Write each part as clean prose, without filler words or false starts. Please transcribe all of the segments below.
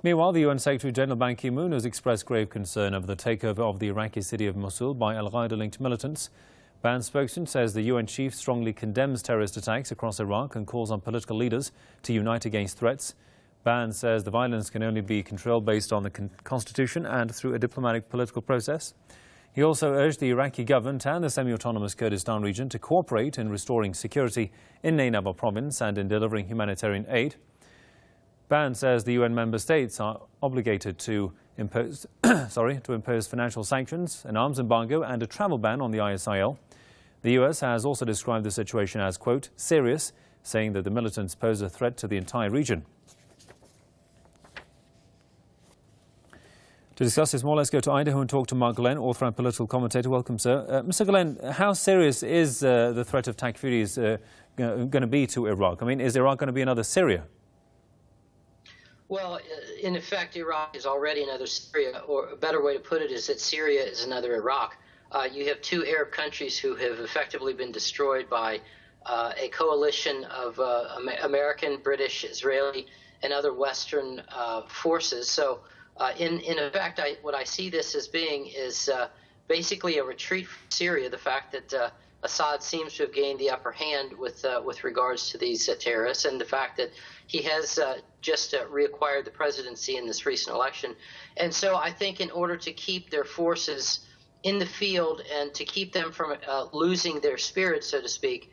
Meanwhile, the UN Secretary-General Ban Ki-moon has expressed grave concern over the takeover of the Iraqi city of Mosul by al-Qaeda-linked militants. Ban's spokesman says the UN chief strongly condemns terrorist attacks across Iraq and calls on political leaders to unite against threats. Ban says the violence can only be controlled based on the constitution and through a diplomatic political process. He also urged the Iraqi government and the semi-autonomous Kurdistan region to cooperate in restoring security in Nainawa province and in delivering humanitarian aid. Ban says the UN member states are obligated to impose financial sanctions, an arms embargo and a travel ban on the ISIL. The US has also described the situation as, quote, serious, saying that the militants pose a threat to the entire region. To discuss this more, let's go to Idaho and talk to Mark Glenn, author and political commentator. Welcome, sir. Mr. Glenn, how serious is the threat of Takfiri's going to be to Iraq? I mean, is Iraq going to be another Syria? Well, in effect, Iraq is already another Syria, or a better way to put it is that Syria is another Iraq. You have two Arab countries who have effectively been destroyed by a coalition of American, British, Israeli, and other Western forces. So, in effect, what I see this as being is basically a retreat from Syria. The fact that Assad seems to have gained the upper hand with regards to these terrorists, and the fact that he has just reacquired the presidency in this recent election. And so I think in order to keep their forces in the field and to keep them from losing their spirit, so to speak,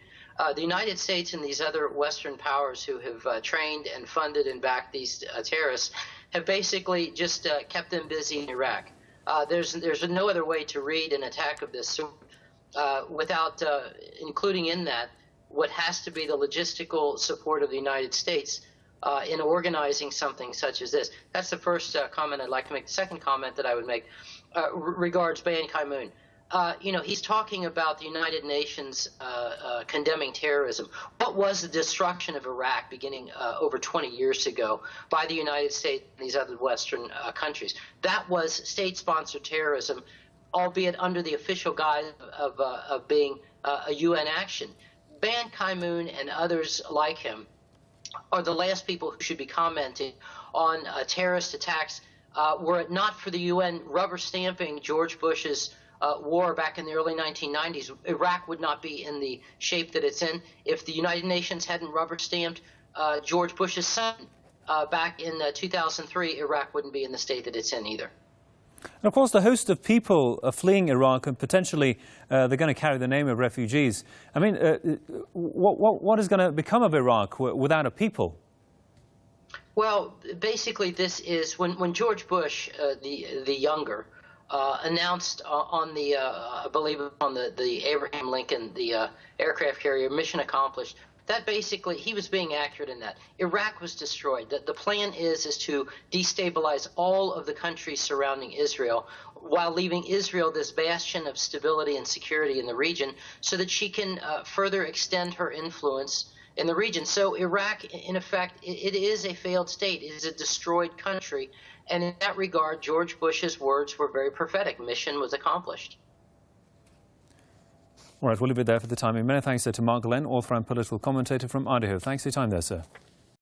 the United States and these other Western powers who have trained and funded and backed these terrorists have basically just kept them busy in Iraq. There's no other way to read an attack of this sort without including in that what has to be the logistical support of the United States in organizing something such as this. That's the first comment I'd like to make. The second comment that I would make regards Ban Ki-moon. You know, he's talking about the United Nations condemning terrorism. What was the destruction of Iraq beginning over 20 years ago by the United States and these other Western countries? That was state-sponsored terrorism, albeit under the official guise of being a UN action. Ban Ki-moon and others like him are the last people who should be commenting on terrorist attacks. Were it not for the UN rubber stamping George Bush's war back in the early 1990s, Iraq would not be in the shape that it's in. If the United Nations hadn't rubber stamped George Bush's son back in 2003, Iraq wouldn't be in the state that it's in either. And of course, the host of people fleeing Iraq, and potentially they're going to carry the name of refugees. I mean, what is going to become of Iraq without a people? Well, basically, this is when George Bush, the younger, announced on the, I believe on the Abraham Lincoln, the aircraft carrier, mission accomplished. That basically, he was being accurate in that. Iraq was destroyed. The plan is to destabilize all of the countries surrounding Israel while leaving Israel this bastion of stability and security in the region so that she can further extend her influence in the region. So Iraq, in effect, it is a failed state. It is a destroyed country. And in that regard, George Bush's words were very prophetic. Mission was accomplished. All right, we'll leave it there for the time. Many thanks to Mark Glenn, author and political commentator from Idaho. Thanks for your time there, sir.